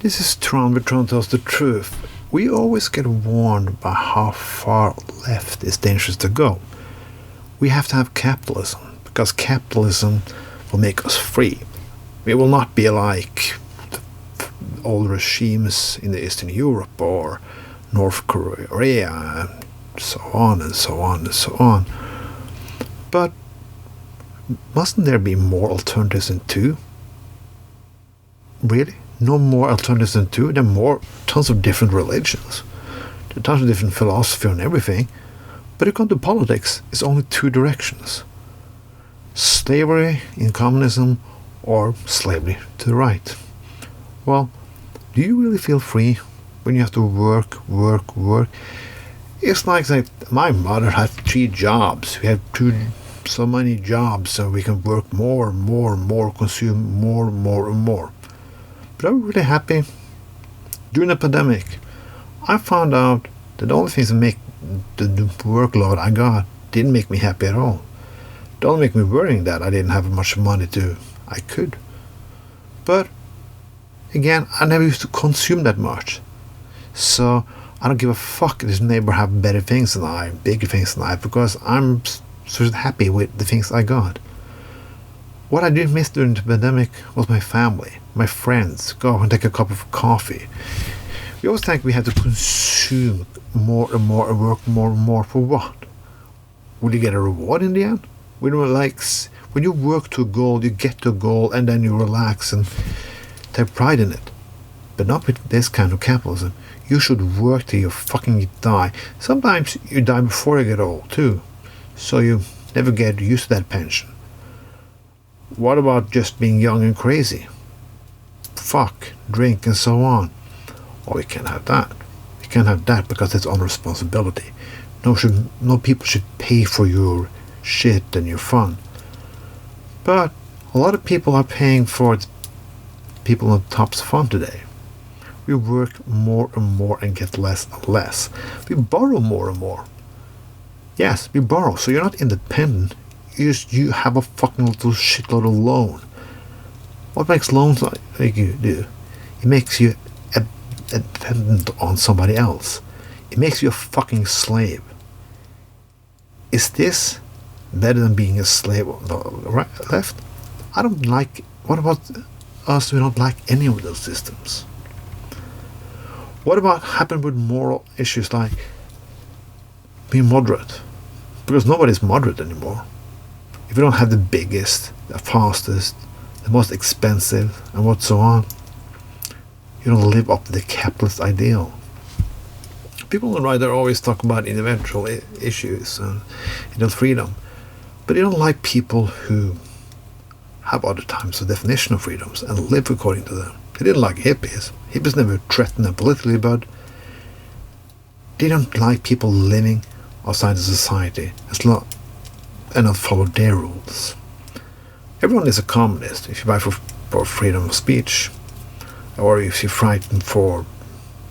This is Tron, but Tron tells the truth. We always get warned by how far left it's dangerous to go. We have to have capitalism, because capitalism will make us free. We will not be like old regimes in the Eastern Europe or North Korea, and so on and so on and so on. But mustn't there be more alternatives than two? Really? No more alternatives than two? There are tons of different religions. There are tons of different philosophy and everything. But if you come to politics, it's only two directions. Slavery in communism or slavery to the right. Well, do you really feel free when you have to work? It's like my mother had 3 jobs. We had so many jobs, so we can work more, consume more. But I'm really happy. During the pandemic, I found out that the only things that make the workload I got didn't make me happy at all. Don't make me worrying that I didn't have much money I could. But again, I never used to consume that much. So I don't give a fuck if this neighbor have better things than I, bigger things than I, because I'm sort of happy with the things I got. What I did miss during the pandemic was my family, my friends, go and take a cup of coffee. We always think we had to consume more and more and work more and more for what? Will you get a reward in the end? When you work to a goal, you get to a goal and then you relax and take pride in it. But not with this kind of capitalism. You should work till you fucking die. Sometimes you die before you get old too. So you never get used to that pension. What about just being young and crazy? Fuck, drink and so on. Oh, we can't have that. We can't have that because it's on responsibility. No people should pay for your shit and your fun. But a lot of people are paying for people on top's fun today. We work more and more and get less and less. We borrow more and more. Yes, we borrow, so you're not independent. You have a fucking little shitload of loan. What makes loans like you do? It makes you dependent on somebody else. It makes you a fucking slave. Is this better than being a slave on the right, left? I don't like. What about us? We don't like any of those systems. What about happen with moral issues like being moderate? Because nobody's moderate anymore. If you don't have the biggest, the fastest, the most expensive, and what so on, you don't live up to the capitalist ideal. People on the right are always talk about individual issues and freedom, but they don't like people who have other types of definition of freedoms and live according to them. They didn't like hippies. Hippies never threatened them politically, but they don't like people living outside the society and not follow their rules. Everyone is a communist if you fight for freedom of speech, or if you fight for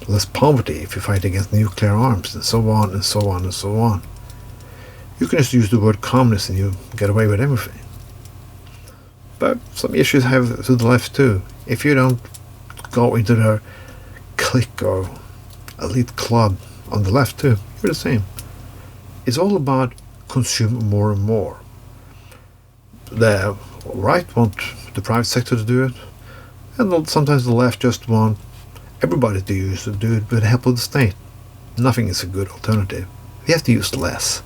less poverty, if you fight against nuclear arms, and so on and so on and so on. You can just use the word communist and you get away with everything. But some issues have to the left too. If you don't go into their clique or elite club on the left too, you're the same. It's all about consume more and more. The right want the private sector to do it, and sometimes the left just want everybody to do it with the help of the state. Nothing is a good alternative. We have to use less.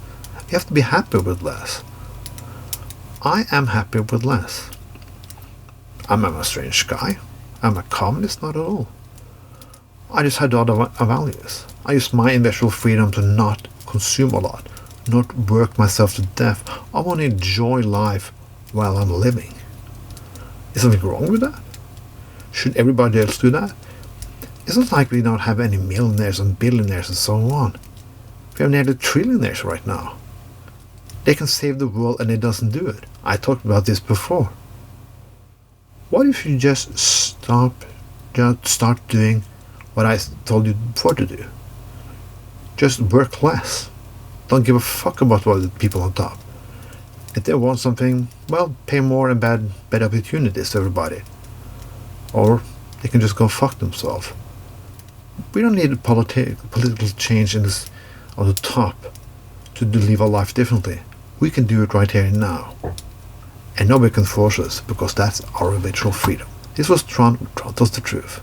We have to be happy with less. I am happy with less. I'm a strange guy. I'm a communist, not at all. I just had other values. I used my individual freedom to not consume a lot, not work myself to death. I want to enjoy life while I'm living. Is something wrong with that? Should everybody else do that? It's not like we don't have any millionaires and billionaires and so on. We have nearly trillionaires right now. They can save the world and it doesn't do it. I talked about this before. What if you just start doing what I told you before to do? Just work less. Don't give a fuck about what the people on top. If they want something, well, pay more and better opportunities to everybody. Or they can just go fuck themselves. We don't need a political change in this on the top to live our life differently. We can do it right here and now. And nobody can force us, because that's our eventual freedom. This was Trond. Trond tells the truth.